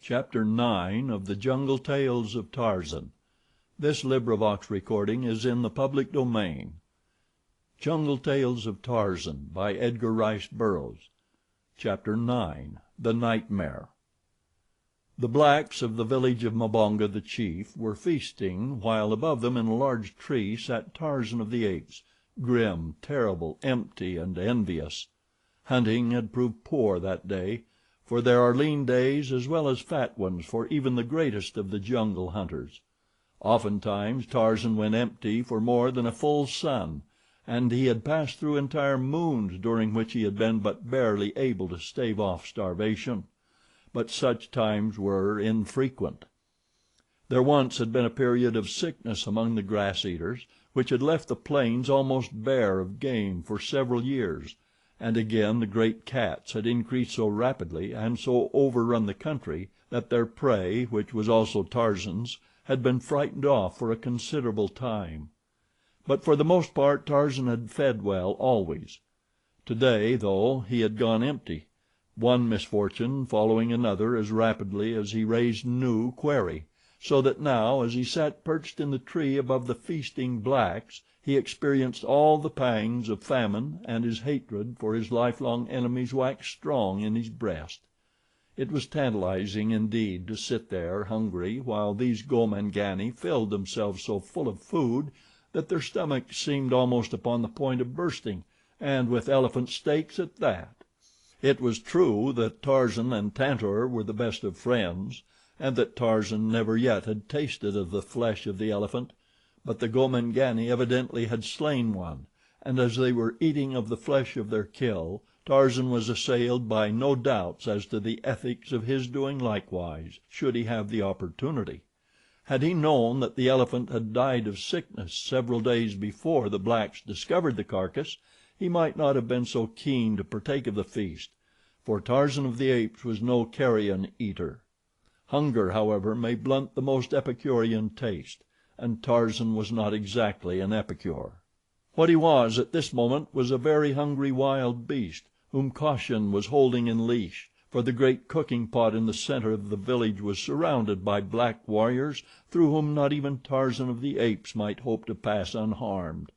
Chapter 9 of the Jungle Tales of Tarzan. This recording is in the public domain. Jungle Tales of Tarzan by Edgar Burroughs. Chapter 9 The Nightmare. The blacks of the village of Mbonga, the chief, were feasting, while above them in a large tree sat Tarzan of the Apes, grim, terrible, empty, and envious. Hunting had proved poor that day, for there are lean days as well as fat ones for even the greatest of the jungle hunters. Oftentimes Tarzan went empty for more than a full sun, and he had passed through entire moons during which he had been but barely able to stave off starvation. But such times were infrequent. There once had been a period of sickness among the grass eaters, which had left the plains almost bare of game for several years, and again the great cats had increased so rapidly and so overrun the country that their prey, which was also Tarzan's, had been frightened off for a considerable time. But for the most part Tarzan had fed well always. Today, though, he had gone empty, one misfortune following another as rapidly as he raised new quarry, so that now, as he sat perched in the tree above the feasting blacks, he experienced all the pangs of famine, and his hatred for his lifelong enemies waxed strong in his breast. It was tantalizing indeed to sit there hungry while these Gomangani filled themselves so full of food that their stomachs seemed almost upon the point of bursting, and with elephant steaks at that. It was true that Tarzan and Tantor were the best of friends, and that Tarzan never yet had tasted of the flesh of the elephant, but the Gomangani evidently had slain one, and as they were eating of the flesh of their kill, Tarzan was assailed by no doubts as to the ethics of his doing likewise, should he have the opportunity. Had he known that the elephant had died of sickness several days before the blacks discovered the carcass, he might not have been so keen to partake of the feast, for Tarzan of the Apes was no carrion eater. Hunger, however, may blunt the most epicurean taste, and Tarzan was not exactly an epicure. What he was at this moment was a very hungry wild beast, whom caution was holding in leash, for the great cooking pot in the center of the village was surrounded by black warriors through whom not even Tarzan of the Apes might hope to pass unharmed.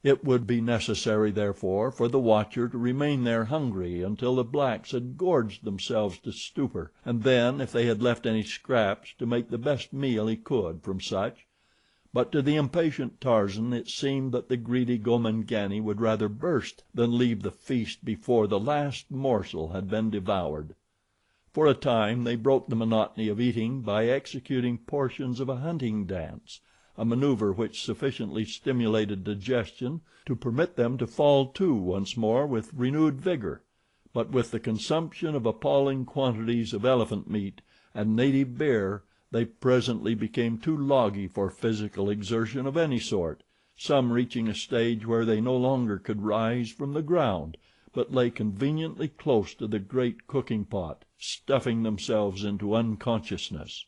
It would be necessary, therefore, for the watcher to remain there hungry until the blacks had gorged themselves to stupor, and then, if they had left any scraps, to make the best meal he could from such. But to the impatient Tarzan it seemed that the greedy Gomangani would rather burst than leave the feast before the last morsel had been devoured. For a time they broke the monotony of eating by executing portions of a hunting dance, a maneuver which sufficiently stimulated digestion to permit them to fall to once more with renewed vigor, but with the consumption of appalling quantities of elephant meat and native beer they presently became too loggy for physical exertion of any sort, some reaching a stage where they no longer could rise from the ground, but lay conveniently close to the great cooking pot, stuffing themselves into unconsciousness.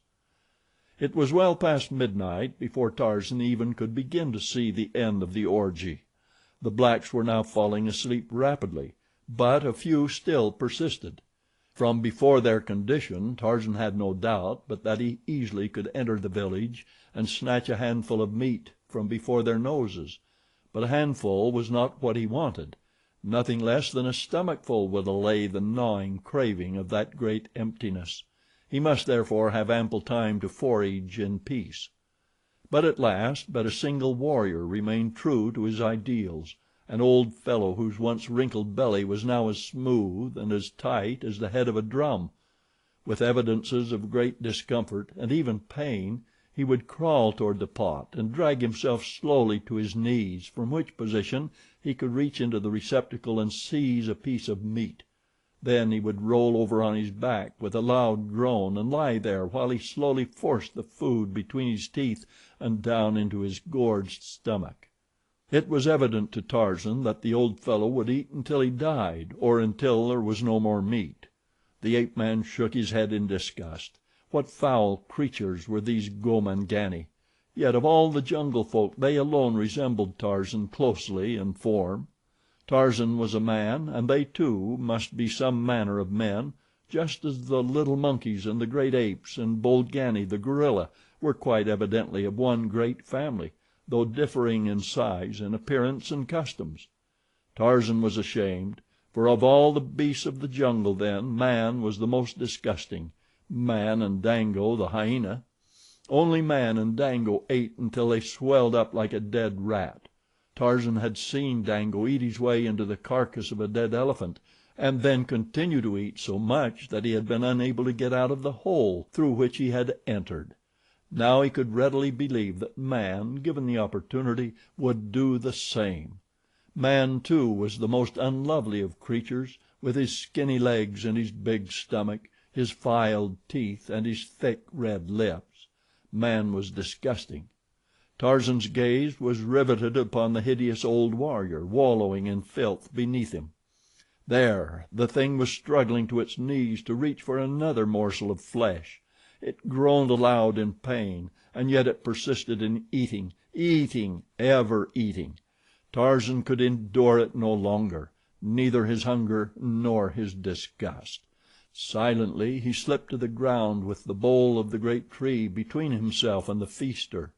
It was well past midnight before Tarzan even could begin to see the end of the orgy. The blacks were now falling asleep rapidly, but a few still persisted. From before their condition Tarzan had no doubt but that he easily could enter the village and snatch a handful of meat from before their noses, but a handful was not what he wanted. Nothing less than a stomachful would allay the gnawing craving of that great emptiness. He must therefore have ample time to forage in peace. But at last but a single warrior remained true to his ideals, an old fellow whose once wrinkled belly was now as smooth and as tight as the head of a drum. With evidences of great discomfort and even pain, he would crawl toward the pot and drag himself slowly to his knees, from which position he could reach into the receptacle and seize a piece of meat. Then he would roll over on his back with a loud groan and lie there while he slowly forced the food between his teeth and down into his gorged stomach. It was evident to Tarzan that the old fellow would eat until he died, or until there was no more meat. The ape man shook his head in disgust. What foul creatures were these Gomangani! Yet of all the jungle folk they alone resembled Tarzan closely in form. Tarzan was a man, and they, too, must be some manner of men, just as the little monkeys and the great apes and Bolgani, the gorilla, were quite evidently of one great family, though differing in size and appearance and customs. Tarzan was ashamed, for of all the beasts of the jungle then, man was the most disgusting, man and Dango, the hyena. Only man and Dango ate until they swelled up like a dead rat. Tarzan had seen Dango eat his way into the carcass of a dead elephant, and then continue to eat so much that he had been unable to get out of the hole through which he had entered. Now he could readily believe that man, given the opportunity, would do the same. Man, too, was the most unlovely of creatures, with his skinny legs and his big stomach, his filed teeth and his thick, red lips. Man was disgusting. Tarzan's gaze was riveted upon the hideous old warrior wallowing in filth beneath him. There, the thing was struggling to its knees to reach for another morsel of flesh. It groaned aloud in pain, and yet it persisted in eating, ever eating. Tarzan could endure it no longer, neither his hunger nor his disgust. Silently he slipped to the ground with the bole of the great tree between himself and the feaster.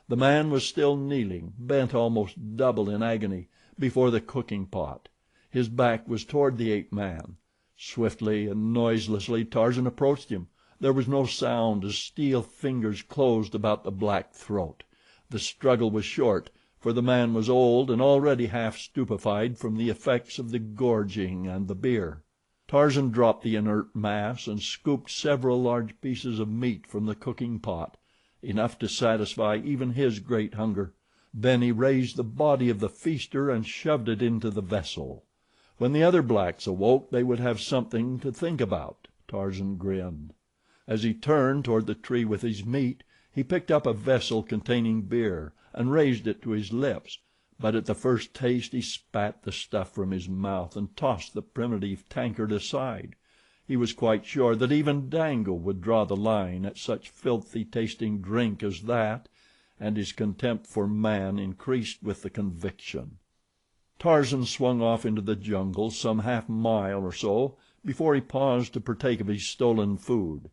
The man was still kneeling, bent almost double in agony, before the cooking pot. His back was toward the ape man. Swiftly and noiselessly Tarzan approached him. There was no sound as steel fingers closed about the black throat. The struggle was short, for the man was old and already half stupefied from the effects of the gorging and the beer. Tarzan dropped the inert mass and scooped several large pieces of meat from the cooking pot, enough to satisfy even his great hunger. Then he raised the body of the feaster and shoved it into the vessel. When the other blacks awoke they would have something to think about. Tarzan grinned. As he turned toward the tree with his meat, he picked up a vessel containing beer and raised it to his lips, but at the first taste he spat the stuff from his mouth and tossed the primitive tankard aside. He was quite sure that even Dango would draw the line at such filthy tasting drink as that, and his contempt for man increased with the conviction. Tarzan swung off into the jungle some half mile or so before he paused to partake of his stolen food.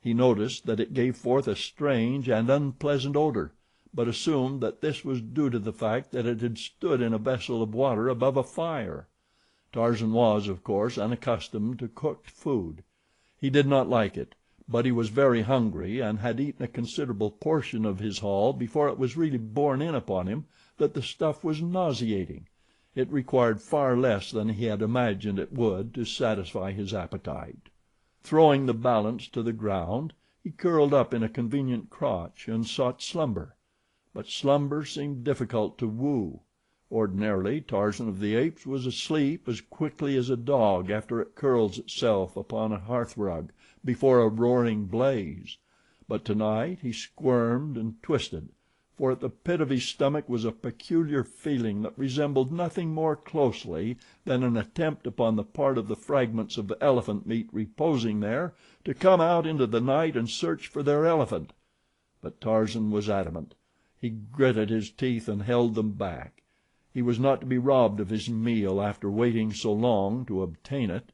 He noticed that it gave forth a strange and unpleasant odor, but assumed that this was due to the fact that it had stood in a vessel of water above a fire. Tarzan was, of course, unaccustomed to cooked food. He did not like it, but he was very hungry and had eaten a considerable portion of his haul before it was really borne in upon him that the stuff was nauseating. It required far less than he had imagined it would to satisfy his appetite. Throwing the balance to the ground, he curled up in a convenient crotch and sought slumber. But slumber seemed difficult to woo. Ordinarily Tarzan of the Apes was asleep as quickly as a dog after it curls itself upon a hearthrug before a roaring blaze, but tonight he squirmed and twisted, for at the pit of his stomach was a peculiar feeling that resembled nothing more closely than an attempt upon the part of the fragments of elephant meat reposing there to come out into the night and search for their elephant. But Tarzan was adamant. He gritted his teeth and held them back. He was not to be robbed of his meal after waiting so long to obtain it.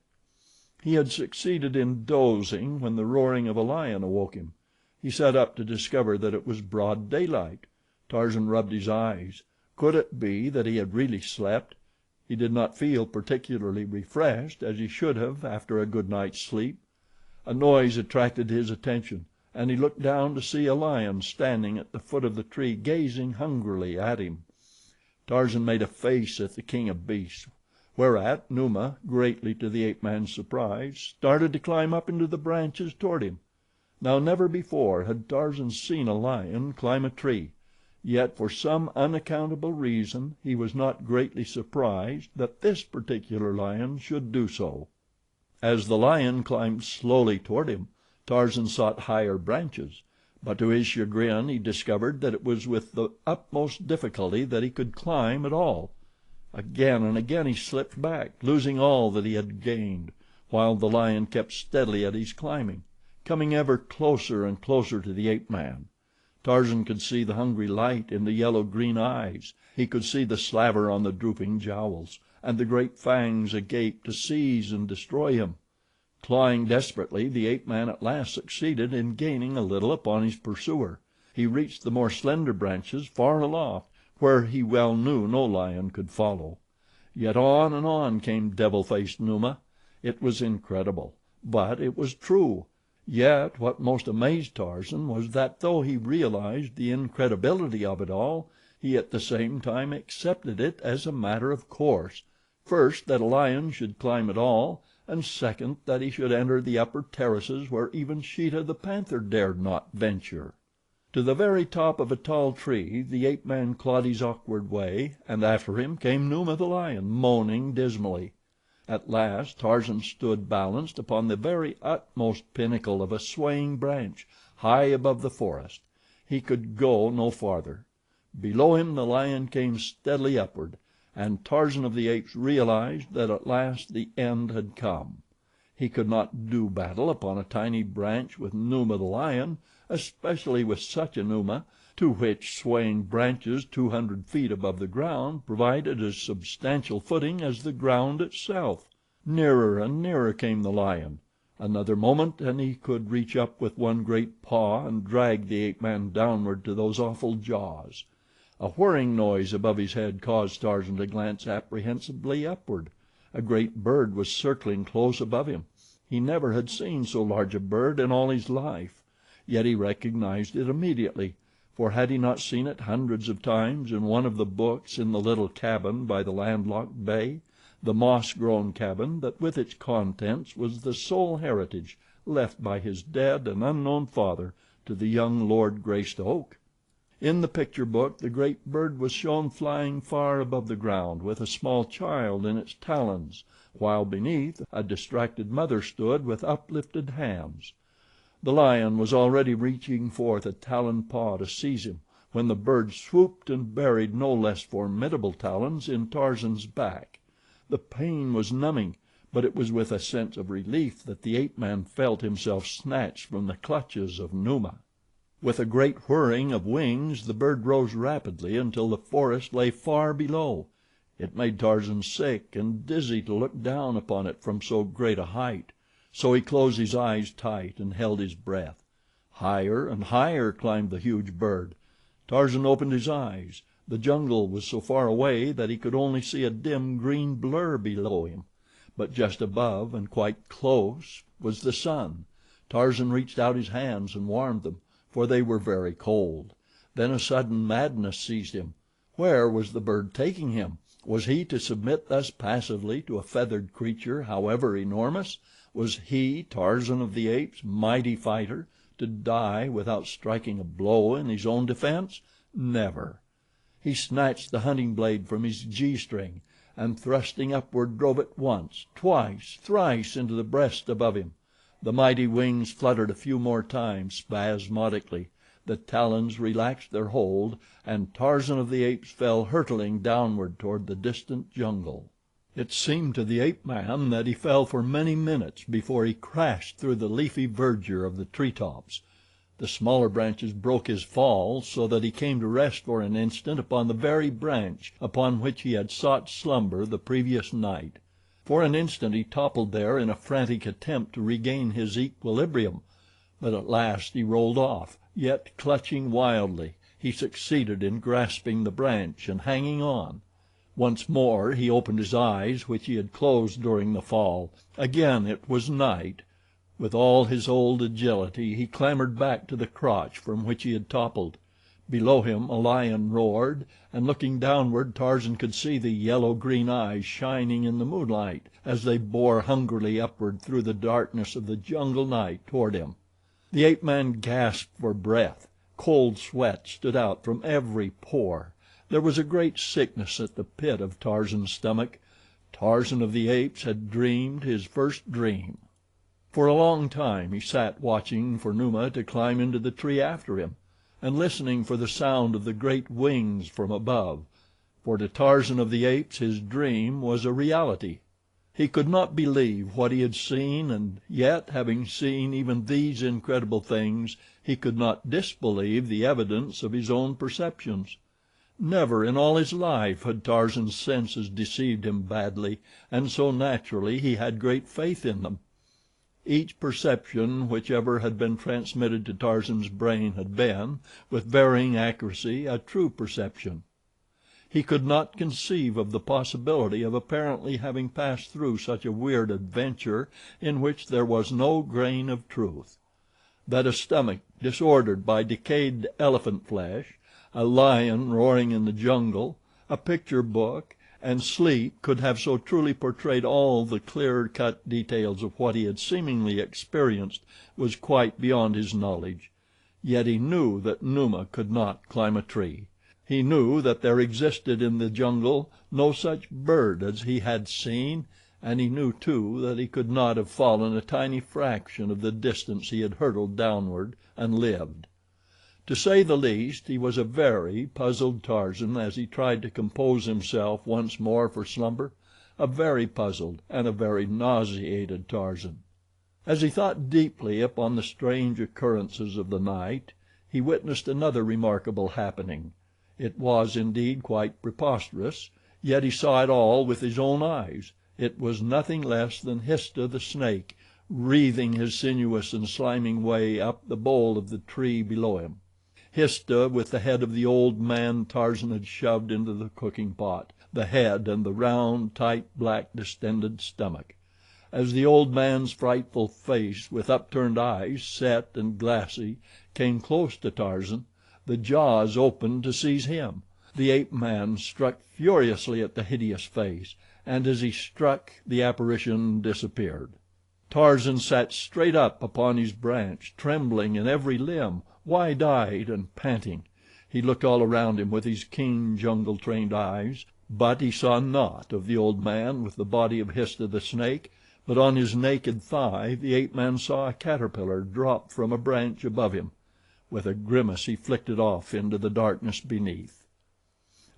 He had succeeded in dozing when the roaring of a lion awoke him. He sat up to discover that it was broad daylight. Tarzan rubbed his eyes. Could it be that he had really slept? He did not feel particularly refreshed, as he should have after a good night's sleep. A noise attracted his attention, and he looked down to see a lion standing at the foot of the tree gazing hungrily at him. Tarzan made a face at the king of beasts, whereat Numa, greatly to the ape-man's surprise, started to climb up into the branches toward him. Now never before had Tarzan seen a lion climb a tree, yet for some unaccountable reason he was not greatly surprised that this particular lion should do so. As the lion climbed slowly toward him, Tarzan sought higher branches, but to his chagrin he discovered that it was with the utmost difficulty that he could climb at all. Again and again he slipped back, losing all that he had gained, while the lion kept steadily at his climbing, coming ever closer and closer to the ape-man. Tarzan could see the hungry light in the yellow-green eyes. He could see the slaver on the drooping jowls, and the great fangs agape to seize and destroy him. Clawing desperately, the ape man at last succeeded in gaining a little upon his pursuer. He reached the more slender branches far aloft, where he well knew no lion could follow. Yet on and on came devil faced Numa. It was incredible, but it was true. Yet what most amazed Tarzan was that though he realized the incredibility of it all, he at the same time accepted it as a matter of course. First, that a lion should climb at all, and second, that he should enter the upper terraces where even Sheeta, the panther, dared not venture. To the very top of a tall tree the ape man clawed his awkward way, and after him came Numa, the lion, moaning dismally. At last Tarzan stood balanced upon the very utmost pinnacle of a swaying branch, high above the forest. He could go no farther. Below him the lion came steadily upward, and Tarzan of the Apes realized that at last the end had come. He could not do battle upon a tiny branch with Numa, the lion, especially with such a Numa, to which swaying branches 200 feet above the ground provided as substantial footing as the ground itself. Nearer and nearer came the lion. Another moment and he could reach up with one great paw and drag the ape man downward to those awful jaws. A whirring noise above his head caused Tarzan to glance apprehensively upward. A great bird was circling close above him. He never had seen so large a bird in all his life, yet he recognized it immediately, for had he not seen it hundreds of times in one of the books in the little cabin by the landlocked bay, the moss-grown cabin that with its contents was the sole heritage left by his dead and unknown father to the young Lord Greystoke? In the picture book the great bird was shown flying far above the ground with a small child in its talons, while beneath a distracted mother stood with uplifted hands. The lion was already reaching forth a taloned paw to seize him when the bird swooped and buried no less formidable talons in Tarzan's back. The pain was numbing, but it was with a sense of relief that the ape man felt himself snatched from the clutches of Numa. With a great whirring of wings the bird rose rapidly until the forest lay far below. It made Tarzan sick and dizzy to look down upon it from so great a height, so he closed his eyes tight and held his breath. Higher and higher climbed the huge bird. Tarzan opened his eyes. The jungle was so far away that he could only see a dim green blur below him, but just above and quite close was the sun. Tarzan reached out his hands and warmed them, for they were very cold. Then a sudden madness seized him. Where was the bird taking him? Was he to submit thus passively to a feathered creature, however enormous? Was he, Tarzan of the Apes, mighty fighter, to die without striking a blow in his own defense? Never. He snatched the hunting blade from his G-string, and thrusting upward drove it once, twice, thrice into the breast above him. The mighty wings fluttered a few more times spasmodically, the talons relaxed their hold, and Tarzan of the Apes fell hurtling downward toward the distant jungle. It seemed to the ape man that he fell for many minutes before he crashed through the leafy verdure of the treetops. The smaller branches broke his fall so that he came to rest for an instant upon the very branch upon which he had sought slumber the previous night. For an instant he toppled there in a frantic attempt to regain his equilibrium, but at last he rolled off, yet clutching wildly he succeeded in grasping the branch and hanging on. Once more he opened his eyes, which he had closed during the fall. Again it was night. With all his old agility he clambered back to the crotch from which he had toppled. Below him a lion roared, and looking downward Tarzan could see the yellow-green eyes shining in the moonlight as they bore hungrily upward through the darkness of the jungle night toward him. The ape-man gasped for breath. Cold sweat stood out from every pore. There was a great sickness at the pit of Tarzan's stomach. Tarzan of the Apes had dreamed his first dream. For a long time he sat watching for Numa to climb into the tree after him, and listening for the sound of the great wings from above, for to Tarzan of the Apes his dream was a reality. He could not believe what he had seen, and yet, having seen even these incredible things, he could not disbelieve the evidence of his own perceptions. Never in all his life had Tarzan's senses deceived him badly, and so naturally he had great faith in them. Each perception which ever had been transmitted to Tarzan's brain had been, with varying accuracy, a true perception. He could not conceive of the possibility of apparently having passed through such a weird adventure in which there was no grain of truth. That a stomach disordered by decayed elephant flesh, a lion roaring in the jungle, a picture book, and sleep could have so truly portrayed all the clear-cut details of what he had seemingly experienced was quite beyond his knowledge. Yet he knew that Numa could not climb a tree. He knew that there existed in the jungle no such bird as he had seen, and he knew, too, that he could not have fallen a tiny fraction of the distance he had hurtled downward and lived. To say the least, he was a very puzzled Tarzan as he tried to compose himself once more for slumber, a very puzzled and a very nauseated Tarzan. As he thought deeply upon the strange occurrences of the night, he witnessed another remarkable happening. It was indeed quite preposterous, yet he saw it all with his own eyes. It was nothing less than Histah, the snake, wreathing his sinuous and sliming way up the bole of the tree below him. Histah with the head of the old man Tarzan had shoved into the cooking pot, the head and the round, tight, black, distended stomach. As the old man's frightful face, with upturned eyes, set and glassy, came close to Tarzan, the jaws opened to seize him. The ape-man struck furiously at the hideous face, and as he struck, the apparition disappeared. Tarzan sat straight up upon his branch, trembling in every limb, wide-eyed and panting. He looked all around him with his keen, jungle-trained eyes, but he saw naught of the old man with the body of Histah, the snake, but on his naked thigh the ape-man saw a caterpillar drop from a branch above him. With a grimace he flicked it off into the darkness beneath.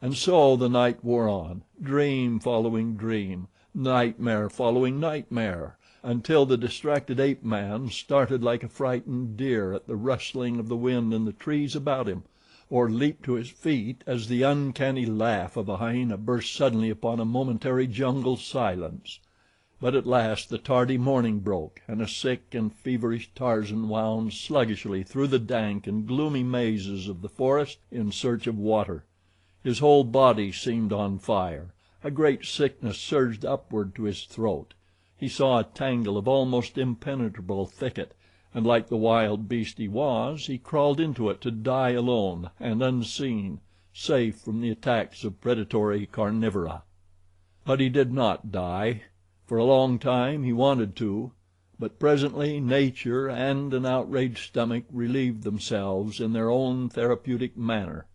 And so the night wore on, dream following dream, nightmare following nightmare, until the distracted ape-man started like a frightened deer at the rustling of the wind in the trees about him, or leaped to his feet as the uncanny laugh of a hyena burst suddenly upon a momentary jungle silence. But at last the tardy morning broke, and a sick and feverish Tarzan wound sluggishly through the dank and gloomy mazes of the forest in search of water. His whole body seemed on fire. A great sickness surged upward to his throat. He saw a tangle of almost impenetrable thicket, and like the wild beast he was, he crawled into it to die alone and unseen, safe from the attacks of predatory carnivora. But he did not die. For a long time he wanted to, but presently nature and an outraged stomach relieved themselves in their own therapeutic manner.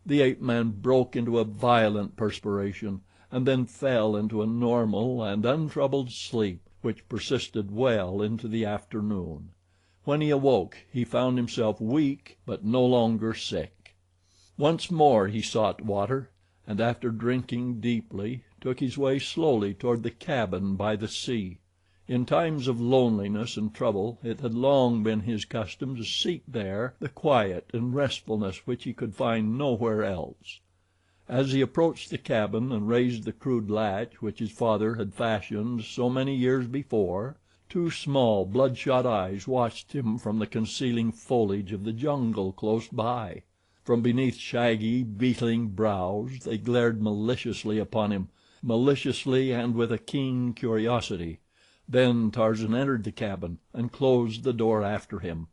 The ape-man broke into a violent perspiration, and then fell into a normal and untroubled sleep which persisted well into the afternoon. When he awoke he found himself weak but no longer sick. Once more he sought water, and after drinking deeply took his way slowly toward the cabin by the sea. In times of loneliness and trouble it had long been his custom to seek there the quiet and restfulness which he could find nowhere else. As he approached the cabin and raised the crude latch which his father had fashioned so many years before, two small, bloodshot eyes watched him from the concealing foliage of the jungle close by. From beneath shaggy, beetling brows they glared maliciously upon him, maliciously and with a keen curiosity. Then Tarzan entered the cabin and closed the door after him.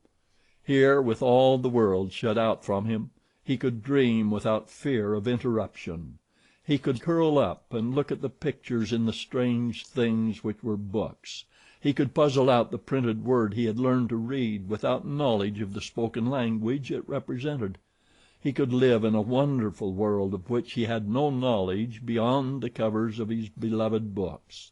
Here, with all the world shut out from him, he could dream without fear of interruption. He could curl up and look at the pictures in the strange things which were books. He could puzzle out the printed word he had learned to read without knowledge of the spoken language it represented. He could live in a wonderful world of which he had no knowledge beyond the covers of his beloved books.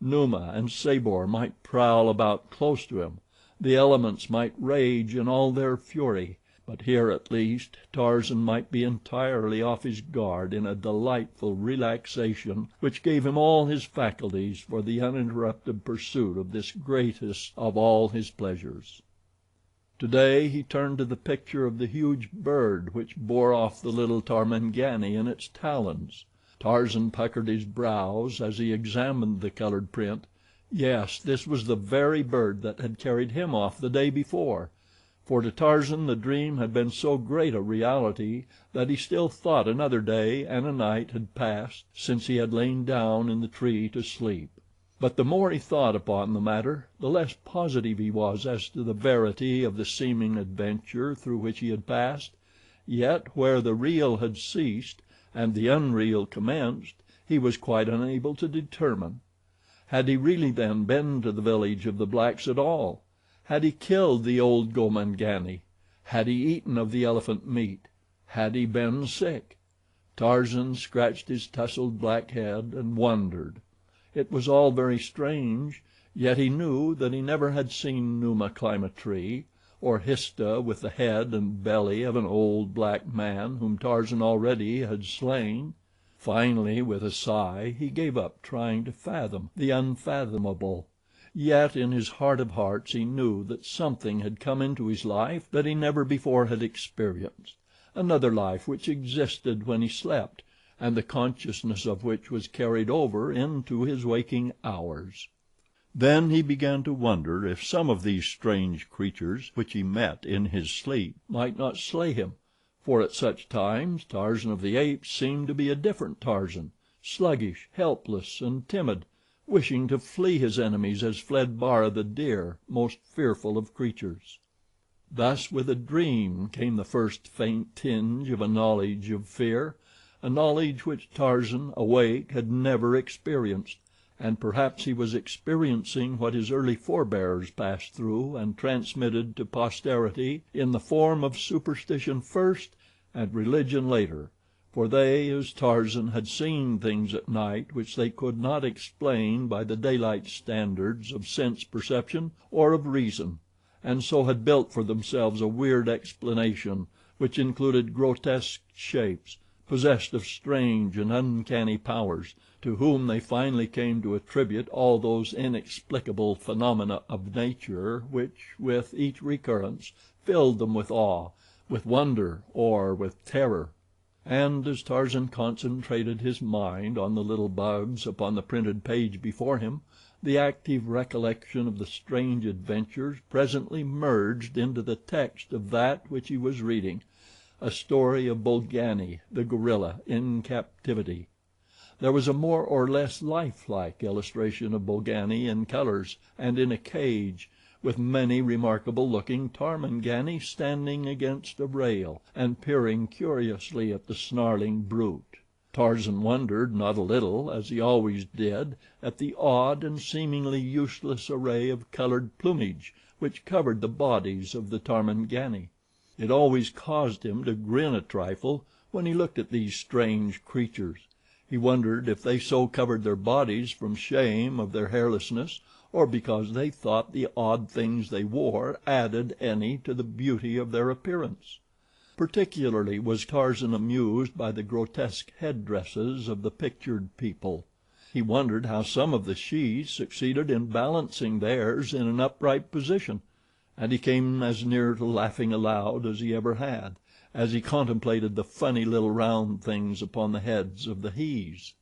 Numa and Sabor might prowl about close to him, the elements might rage in all their fury, but here at least Tarzan might be entirely off his guard in a delightful relaxation which gave him all his faculties for the uninterrupted pursuit of this greatest of all his pleasures. Today he turned to the picture of the huge bird which bore off the little Tarmangani in its talons. Tarzan puckered his brows as he examined the colored print, Yes, this was the very bird that had carried him off the day before, for to Tarzan the dream had been so great a reality that he still thought another day and a night had passed since he had lain down in the tree to sleep. But the more he thought upon the matter, the less positive he was as to the verity of the seeming adventure through which he had passed. Yet where the real had ceased and the unreal commenced he was quite unable to determine. Had he really then been to the village of the blacks at all? Had he killed the old Gomangani? Had he eaten of the elephant meat? Had he been sick? Tarzan scratched his tousled black head and wondered. It was all very strange, yet he knew that he never had seen Numa climb a tree, or Histah with the head and belly of an old black man whom Tarzan already had slain. Finally, with a sigh, he gave up trying to fathom the unfathomable. Yet in his heart of hearts he knew that something had come into his life that he never before had experienced, another life which existed when he slept, and the consciousness of which was carried over into his waking hours. Then he began to wonder if some of these strange creatures which he met in his sleep might not slay him, for at such times Tarzan of the Apes seemed to be a different Tarzan, sluggish, helpless, and timid, wishing to flee his enemies as fled Bara, the deer, most fearful of creatures. Thus with a dream came the first faint tinge of a knowledge of fear, a knowledge which Tarzan, awake, had never experienced, and perhaps he was experiencing what his early forebears passed through and transmitted to posterity in the form of superstition first and religion later, for they, as Tarzan, had seen things at night which they could not explain by the daylight standards of sense perception or of reason, and so had built for themselves a weird explanation which included grotesque shapes, possessed of strange and uncanny powers, to whom they finally came to attribute all those inexplicable phenomena of nature which, with each recurrence, filled them with awe, with wonder, or with terror. And as Tarzan concentrated his mind on the little bugs upon the printed page before him, the active recollection of the strange adventures presently merged into the text of that which he was reading, a story of Bolgani, the gorilla, in captivity. There was a more or less lifelike illustration of Bolgani in colors and in a cage, with many remarkable looking Tarmangani standing against a rail and peering curiously at the snarling brute. Tarzan wondered not a little, as he always did, at the odd and seemingly useless array of colored plumage which covered the bodies of the Tarmangani. It always caused him to grin a trifle when he looked at these strange creatures. He wondered if they so covered their bodies from shame of their hairlessness, or because they thought the odd things they wore added any to the beauty of their appearance. Particularly was Tarzan amused by the grotesque headdresses of the pictured people. He wondered how some of the shes succeeded in balancing theirs in an upright position, and he came as near to laughing aloud as he ever had, as he contemplated the funny little round things upon the heads of the hes.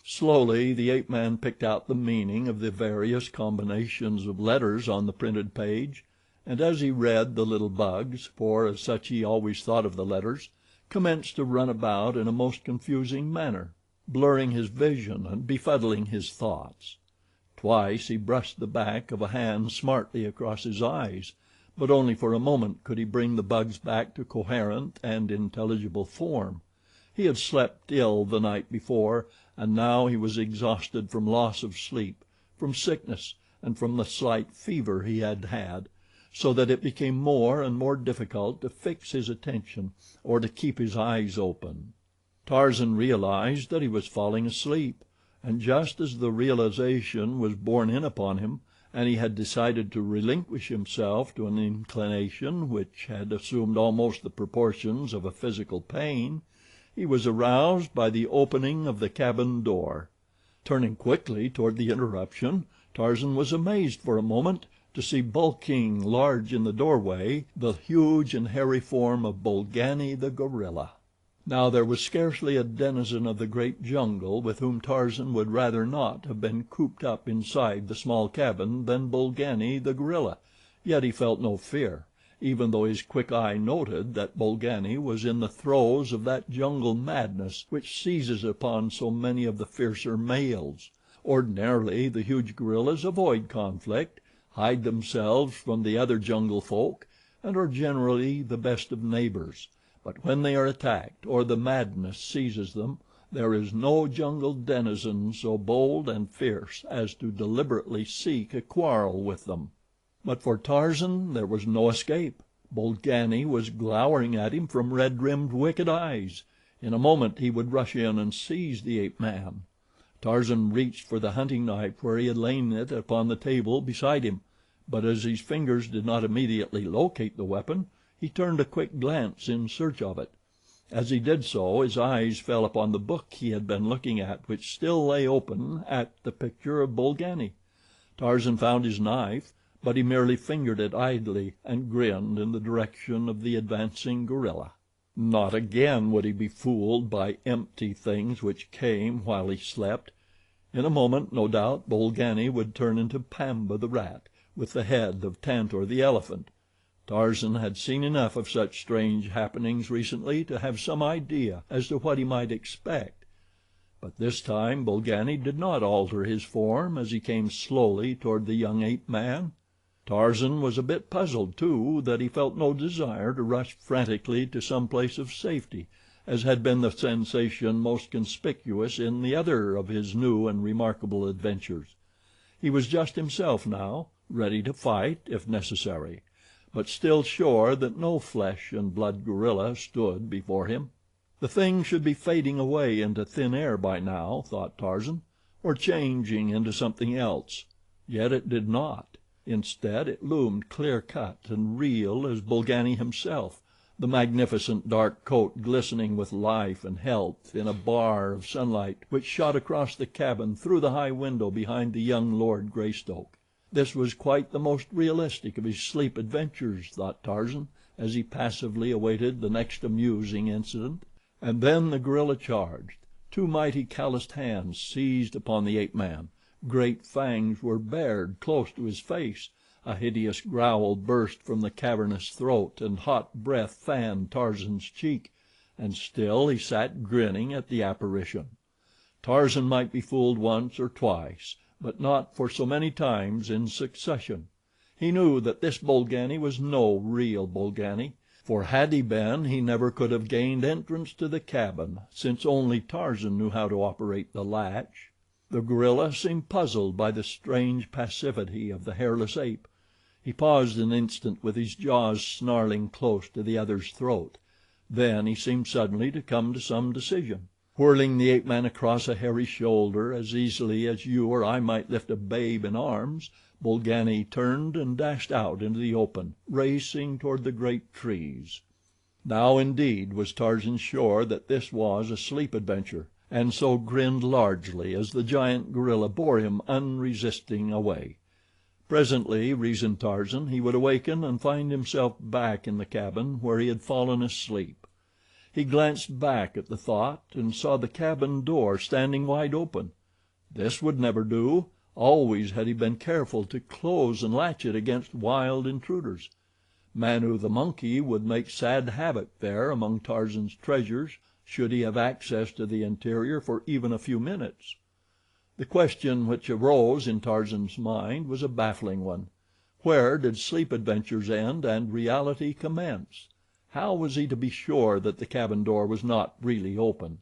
Slowly the ape-man picked out the meaning of the various combinations of letters on the printed page, and as he read, the little bugs, for as such he always thought of the letters, commenced to run about in a most confusing manner, blurring his vision and befuddling his thoughts. Twice he brushed the back of a hand smartly across his eyes, but only for a moment could he bring the bugs back to coherent and intelligible form. He had slept ill the night before, and now he was exhausted from loss of sleep, from sickness, and from the slight fever he had had, so that it became more and more difficult to fix his attention or to keep his eyes open. Tarzan realized that he was falling asleep, and just as the realization was borne in upon him, and he had decided to relinquish himself to an inclination which had assumed almost the proportions of a physical pain, he was aroused by the opening of the cabin door. Turning quickly toward the interruption, Tarzan was amazed for a moment to see bulking large in the doorway the huge and hairy form of Bolgani, the gorilla. Now there was scarcely a denizen of the great jungle with whom Tarzan would rather not have been cooped up inside the small cabin than Bolgani, the gorilla, yet he felt no fear, even though his quick eye noted that Bolgani was in the throes of that jungle madness which seizes upon so many of the fiercer males. Ordinarily the huge gorillas avoid conflict, hide themselves from the other jungle folk, and are generally the best of neighbors. But when they are attacked, or the madness seizes them, there is no jungle denizen so bold and fierce as to deliberately seek a quarrel with them. But for Tarzan there was no escape. Bolgani was glowering at him from red-rimmed, wicked eyes. In a moment he would rush in and seize the ape man. Tarzan reached for the hunting knife where he had lain it upon the table beside him, but as his fingers did not immediately locate the weapon, he turned a quick glance in search of it. As he did so his eyes fell upon the book he had been looking at, which still lay open at the picture of Bolgani. Tarzan found his knife, but he merely fingered it idly and grinned in the direction of the advancing gorilla. Not again would he be fooled by empty things which came while he slept. In a moment, no doubt, Bolgani would turn into Pamba, the rat, with the head of Tantor, the elephant. Tarzan had seen enough of such strange happenings recently to have some idea as to what he might expect. But this time Bolgani did not alter his form as he came slowly toward the young ape man. Tarzan was a bit puzzled, too, that he felt no desire to rush frantically to some place of safety, as had been the sensation most conspicuous in the other of his new and remarkable adventures. He was just himself now, ready to fight if necessary, but still sure that no flesh and blood gorilla stood before him. The thing should be fading away into thin air by now, thought Tarzan, or changing into something else. Yet it did not. Instead it loomed clear-cut and real as Bolgani himself, the magnificent dark coat glistening with life and health in a bar of sunlight which shot across the cabin through the high window behind the young Lord Greystoke. This was quite the most realistic of his sleep adventures, thought Tarzan, as he passively awaited the next amusing incident. And then the gorilla charged. Two mighty calloused hands seized upon the ape-man. Great fangs were bared close to his face. A hideous growl burst from the cavernous throat, and hot breath fanned Tarzan's cheek, and still he sat grinning at the apparition. Tarzan might be fooled once or twice, but not for so many times in succession. He knew that this Bolgani was no real Bolgani, for had he been he never could have gained entrance to the cabin, since only Tarzan knew how to operate the latch. The gorilla seemed puzzled by the strange passivity of the hairless ape. He paused an instant with his jaws snarling close to the other's throat. Then he seemed suddenly to come to some decision. Whirling the ape-man across a hairy shoulder as easily as you or I might lift a babe in arms, Bolgani turned and dashed out into the open, racing toward the great trees. Now indeed was Tarzan sure that this was a sleep adventure, and so grinned largely as the giant gorilla bore him unresisting away. Presently, reasoned Tarzan, he would awaken and find himself back in the cabin where he had fallen asleep. He glanced back at the thought and saw the cabin door standing wide open. This would never do. Always had he been careful to close and latch it against wild intruders. Manu the monkey would make sad havoc there among Tarzan's treasures should he have access to the interior for even a few minutes. The question which arose in Tarzan's mind was a baffling one. Where did sleep adventures end and reality commence? How was he to be sure that the cabin door was not really open?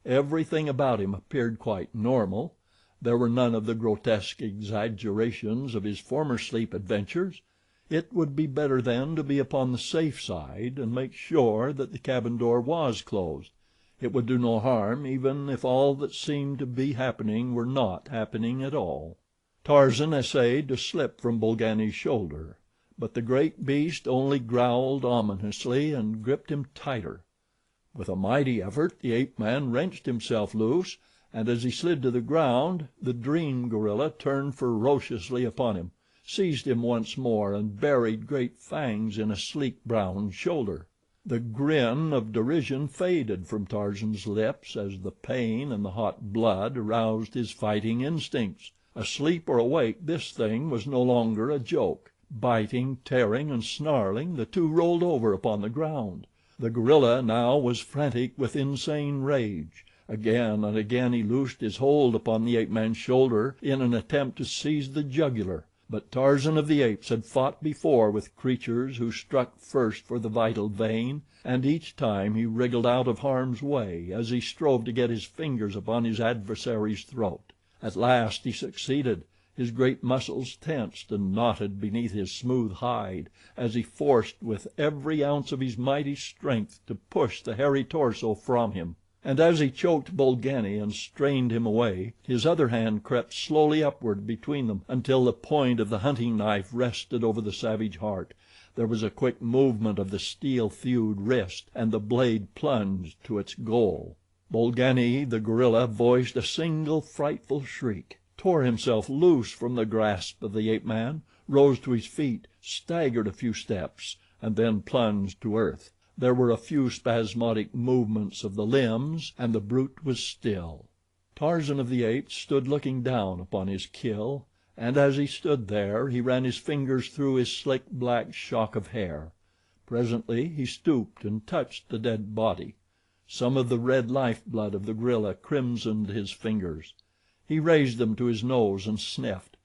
Everything about him appeared quite normal. There were none of the grotesque exaggerations of his former sleep adventures. It would be better then to be upon the safe side and make sure that the cabin door was closed. It would do no harm even if all that seemed to be happening were not happening at all. Tarzan essayed to slip from Bolgani's shoulder, but the great beast only growled ominously and gripped him tighter. With a mighty effort the ape-man wrenched himself loose, and as he slid to the ground the dream gorilla turned ferociously upon him, seized him once more and buried great fangs in a sleek brown shoulder. The grin of derision faded from Tarzan's lips as the pain and the hot blood aroused his fighting instincts. Asleep or awake, this thing was no longer a joke. Biting, tearing, and snarling, the two rolled over upon the ground. The gorilla now was frantic with insane rage. Again and again he loosed his hold upon the ape man's shoulder in an attempt to seize the jugular; but Tarzan of the Apes had fought before with creatures who struck first for the vital vein, and each time he wriggled out of harm's way as he strove to get his fingers upon his adversary's throat. At last he succeeded. His great muscles tensed and knotted beneath his smooth hide as he forced with every ounce of his mighty strength to push the hairy torso from him. And as he choked Bolgani and strained him away, his other hand crept slowly upward between them until the point of the hunting knife rested over the savage heart. There was a quick movement of the steel-thewed wrist, and the blade plunged to its goal. Bolgani, the gorilla, voiced a single frightful shriek, tore himself loose from the grasp of the ape man, rose to his feet, staggered a few steps, and then plunged to earth. There were a few spasmodic movements of the limbs, and the brute was still. Tarzan of the Apes stood looking down upon his kill, and as he stood there he ran his fingers through his slick black shock of hair. Presently he stooped and touched the dead body. Some of the red lifeblood of the gorilla crimsoned his fingers. He raised them to his nose and sniffed.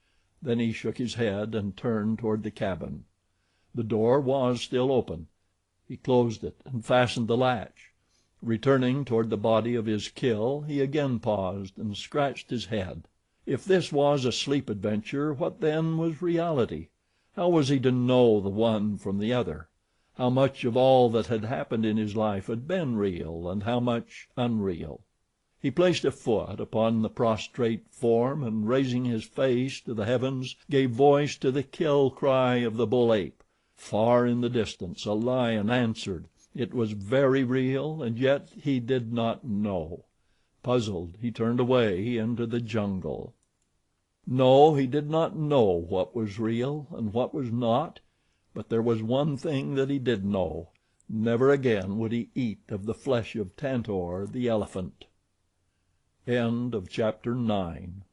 Then he shook his head and turned toward the cabin. The door was still open. He closed it and fastened the latch. Returning toward the body of his kill, he again paused and scratched his head. If this was a sleep adventure, what then was reality? How was he to know the one from the other? How much of all that had happened in his life had been real, and how much unreal? He placed a foot upon the prostrate form and, raising his face to the heavens, gave voice to the kill cry of the bull ape. Far in the distance a lion answered. It was very real, and yet he did not know. Puzzled, he turned away into the jungle. No, he did not know what was real and what was not, but there was one thing that he did know. Never again would he eat of the flesh of Tantor, the elephant. End of chapter 9.